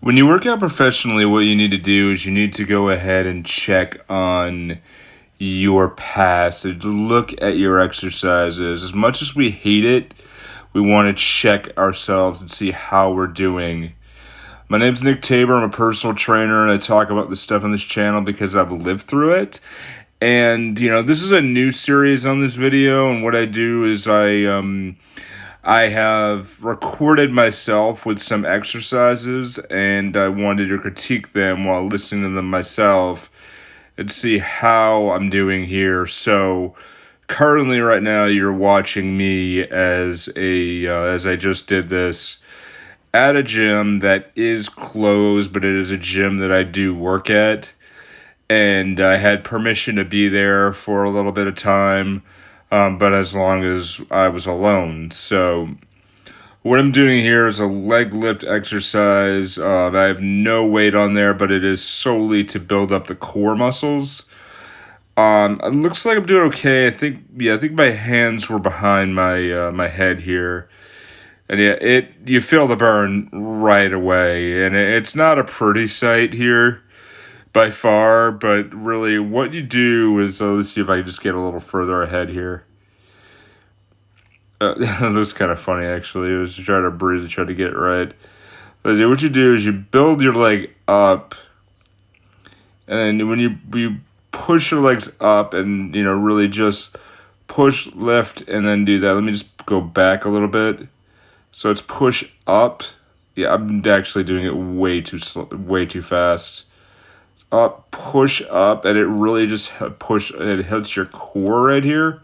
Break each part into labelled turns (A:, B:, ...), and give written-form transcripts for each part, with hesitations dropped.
A: When you work out professionally, what you need to do is you need to go ahead and check on your past and look at your exercises. As much as we hate it, we want to check ourselves and see how we're doing. My name's Nick Tabor. I'm a personal trainer, and I talk about this stuff on this channel because I've lived through it. And, this is a new series on this video, and what I do is I have recorded myself with some exercises, and I wanted to critique them while listening to them myself and see how I'm doing here. So currently right now you're watching me as I just did this at a gym that is closed, but it is a gym that I do work at. And I had permission to be there for a little bit of time, but as long as I was alone. So what I'm doing here is a leg lift exercise. I have no weight on there, but it is solely to build up the core muscles. It looks like I'm doing okay. I think my hands were behind my head here. And you feel the burn right away. And it's not a pretty sight here by far, but really what you do is, let's see if I can just get a little further ahead here. That was kind of funny, actually. It was to try to breathe and try to get it right. But what you do is you build your leg up, and then when you push your legs up and, really just push, lift, and then do that. Let me just go back a little bit. So it's push up. Yeah, I'm actually doing it way too fast. Up, push up, and it really just it hits your core right here.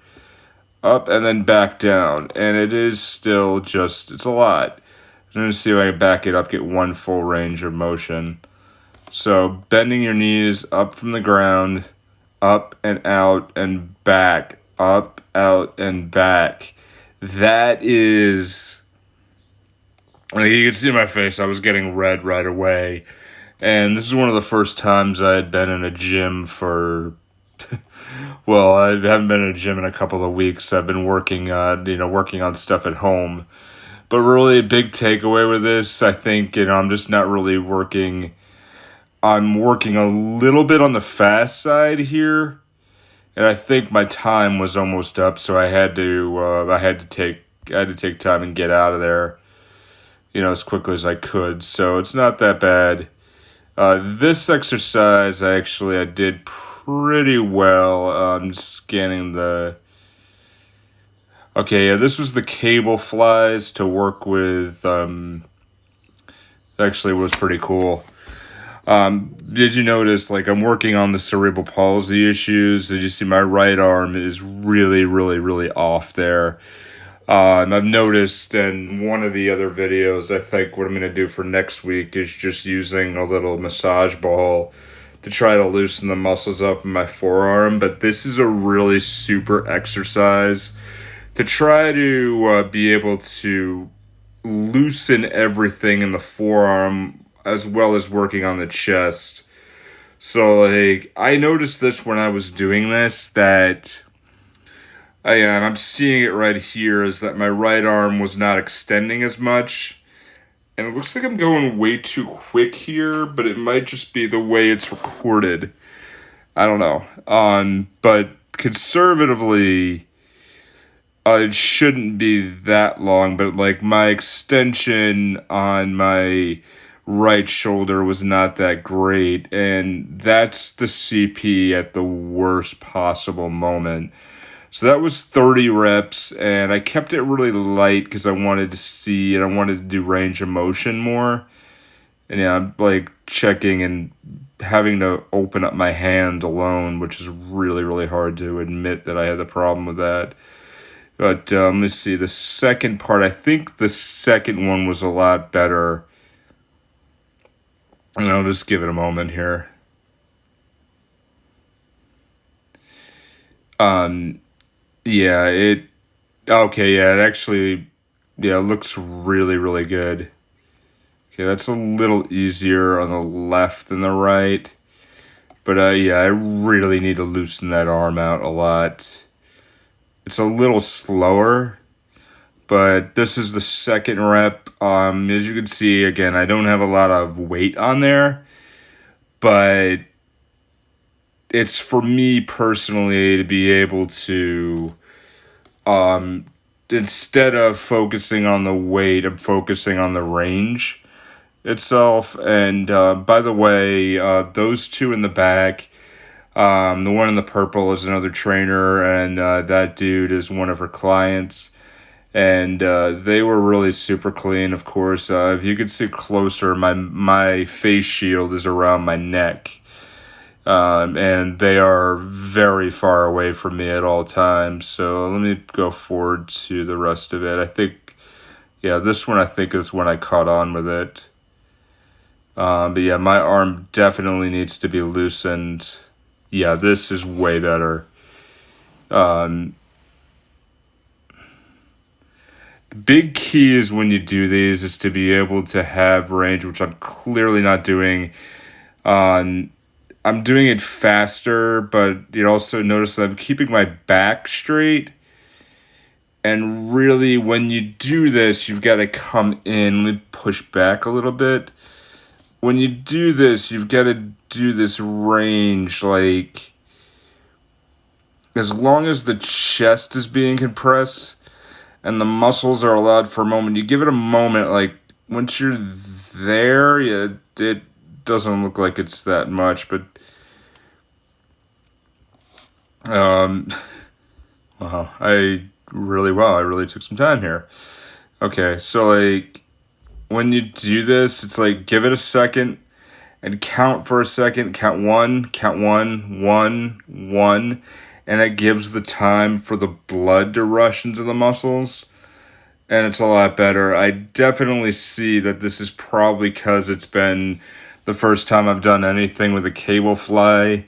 A: Up and then back down, and it is still it's a lot. I'm going to see if I can back it up, get one full range of motion. So bending your knees up from the ground, up and out and back, up, out, and back. That is, like, you can see my face, I was getting red right away. And this is one of the first times I had been in a gym for, well, I haven't been in a gym in a couple of weeks. I've been working on stuff at home. But really a big takeaway with this, I think, I'm just not really working. I'm working a little bit on the fast side here. And I think my time was almost up, so I had to take time and get out of there, as quickly as I could. So it's not that bad. This exercise, I did pretty well. I'm scanning the... Okay, yeah, this was the cable flies to work with. Actually was pretty cool. Did you notice, I'm working on the cerebral palsy issues? Did you see my right arm is really, really, really off there? I've noticed in one of the other videos, I think what I'm going to do for next week is just using a little massage ball to try to loosen the muscles up in my forearm. But this is a really super exercise to try to be able to loosen everything in the forearm as well as working on the chest. So, I noticed this when I was doing this, that... and I'm seeing it right here, is that my right arm was not extending as much. And it looks like I'm going way too quick here, but it might just be the way it's recorded. I don't know. But conservatively, it shouldn't be that long, but my extension on my right shoulder was not that great. And that's the CP at the worst possible moment. So that was 30 reps, and I kept it really light because I wanted to see, and I wanted to do range of motion more. And yeah, I'm checking and having to open up my hand alone, which is really, really hard to admit that I had the problem with that. But let's see, the second part, I think the second one was a lot better. And I'll just give it a moment here. Yeah, it actually, looks really, really good. Okay, that's a little easier on the left than the right. But, I really need to loosen that arm out a lot. It's a little slower, but this is the second rep. As you can see, again, I don't have a lot of weight on there, but it's for me personally to be able to, instead of focusing on the weight, I'm focusing on the range itself. And by the way, those two in the back, the one in the purple is another trainer, and that dude is one of her clients. And they were really super clean. Of course, if you could see closer, my face shield is around my neck, and they are very far away from me at all times. So let me go forward to the rest of it. I think, yeah, this one I think is when I caught on with it. But yeah, my arm definitely needs to be loosened. Yeah, this is way better. The big key is when you do these is to be able to have range, which I'm clearly not doing. I'm doing it faster, but you also notice that I'm keeping my back straight. And really, when you do this, you've got to come in. Let me push back a little bit. When you do this, you've got to do this range, like, as long as the chest is being compressed and the muscles are allowed for a moment, you give it a moment, like, once you're there, yeah, it doesn't look like it's that much, but, wow, I really took some time here. Okay, so, like, when you do this, it's like, give it a second and count for a second, count one, and it gives the time for the blood to rush into the muscles, and it's a lot better. I definitely see that this is probably because it's been the first time I've done anything with a cable fly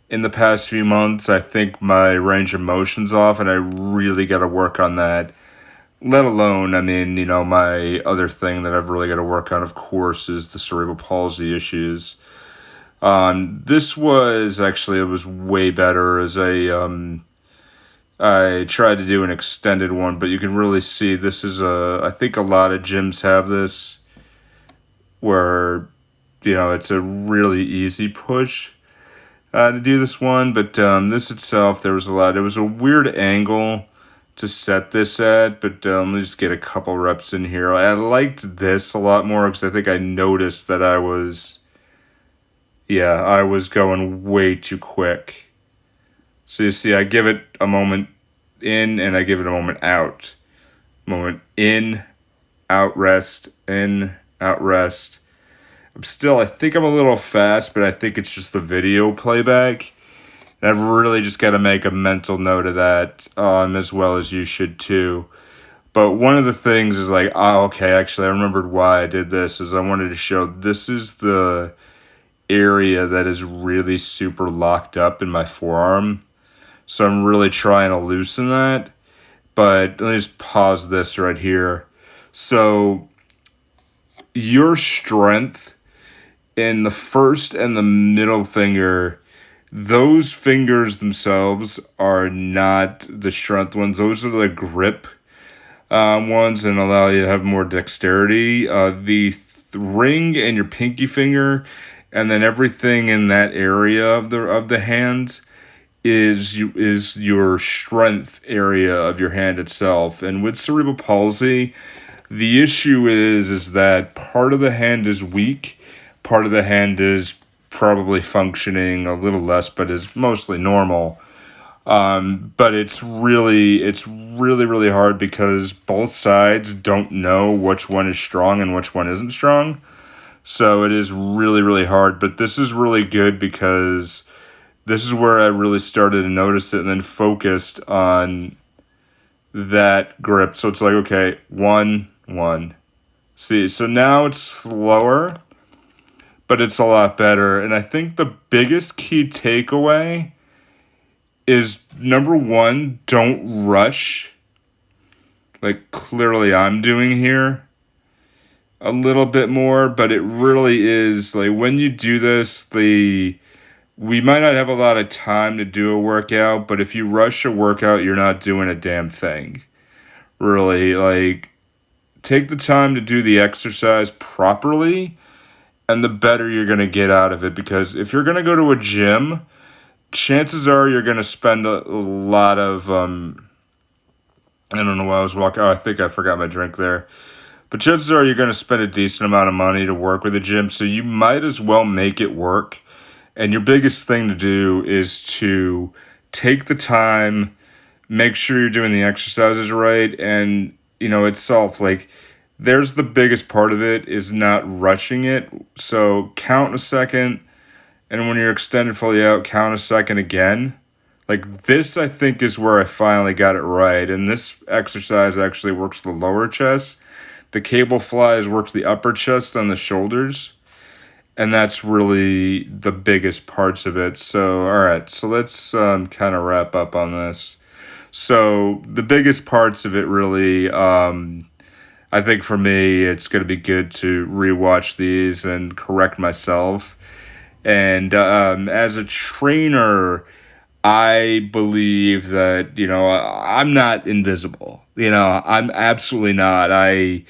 A: in the past few months. I think my range of motion's off, and I really got to work on that. Let alone, I mean, my other thing that I've really got to work on, of course, is the cerebral palsy issues. This was actually, it was way better as I tried to do an extended one, but you can really see this is I think a lot of gyms have this where, it's a really easy push to do this one, but this itself, it was a weird angle to set this at, but let me just get a couple reps in here. I liked this a lot more because I think I noticed that I was going way too quick. So you see, I give it a moment in and I give it a moment out. Moment in, out, rest, in, out, rest. I think I'm a little fast, but I think it's just the video playback. And I've really just got to make a mental note of that, as well as you should too. But one of the things is like, okay, actually, I remembered why I did this, is I wanted to show this is the area that is really super locked up in my forearm. So I'm really trying to loosen that. But let me just pause this right here. So your strength in the first and the middle finger, those fingers themselves are not the strength ones. Those are the grip ones and allow you to have more dexterity. The ring and your pinky finger, and then everything in that area of the hand is your strength area of your hand itself. And with cerebral palsy, the issue is that part of the hand is weak, part of the hand is probably functioning a little less, but is mostly normal. But it's really hard because both sides don't know which one is strong and which one isn't strong. So it is really hard. But this is really good because this is where I really started to notice it and then focused on that grip. So it's like, okay, one. See, so now it's slower, but it's a lot better. And I think the biggest key takeaway is, number one, don't rush. Like clearly I'm doing here a little bit more, but it really is like when you do this, we might not have a lot of time to do a workout, but if you rush a workout, you're not doing a damn thing. really. Like, take the time to do the exercise properly, and the better you're going to get out of it. Because if you're going to go to a gym, chances are you're going to spend a lot of, I don't know why I was walking. Oh, I think I forgot my drink there. But chances are you're going to spend a decent amount of money to work with a gym, so you might as well make it work. And your biggest thing to do is to take the time, make sure you're doing the exercises right, and itself, like, there's the biggest part of it is not rushing it. So count a second, and when you're extended fully out, count a second again. Like, this, I think, is where I finally got it right. And this exercise actually works the lower chest. The cable flies works the upper chest on the shoulders. And that's really the biggest parts of it. So, all right. So let's kind of wrap up on this. So the biggest parts of it really, I think for me, it's going to be good to rewatch these and correct myself. And as a trainer, I believe that, I'm not invisible. I'm absolutely not. I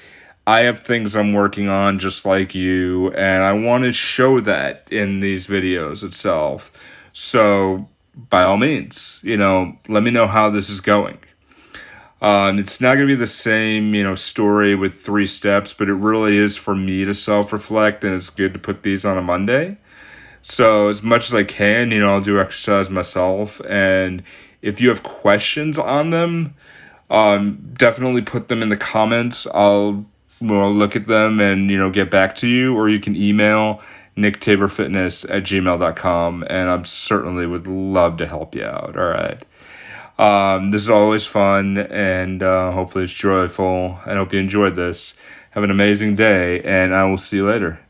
A: have things I'm working on just like you, and I want to show that in these videos itself. So, by all means, let me know how this is going. It's not going to be the same, story with 3 steps, but it really is for me to self-reflect, and it's good to put these on a Monday. So as much as I can, I'll do exercise myself. And if you have questions on them, definitely put them in the comments. I'll look at them and, get back to you. Or you can email nicktaberfitness@gmail.com. And I'm certainly would love to help you out. All right. This is always fun, and hopefully it's joyful. I hope you enjoyed this. Have an amazing day, and I will see you later.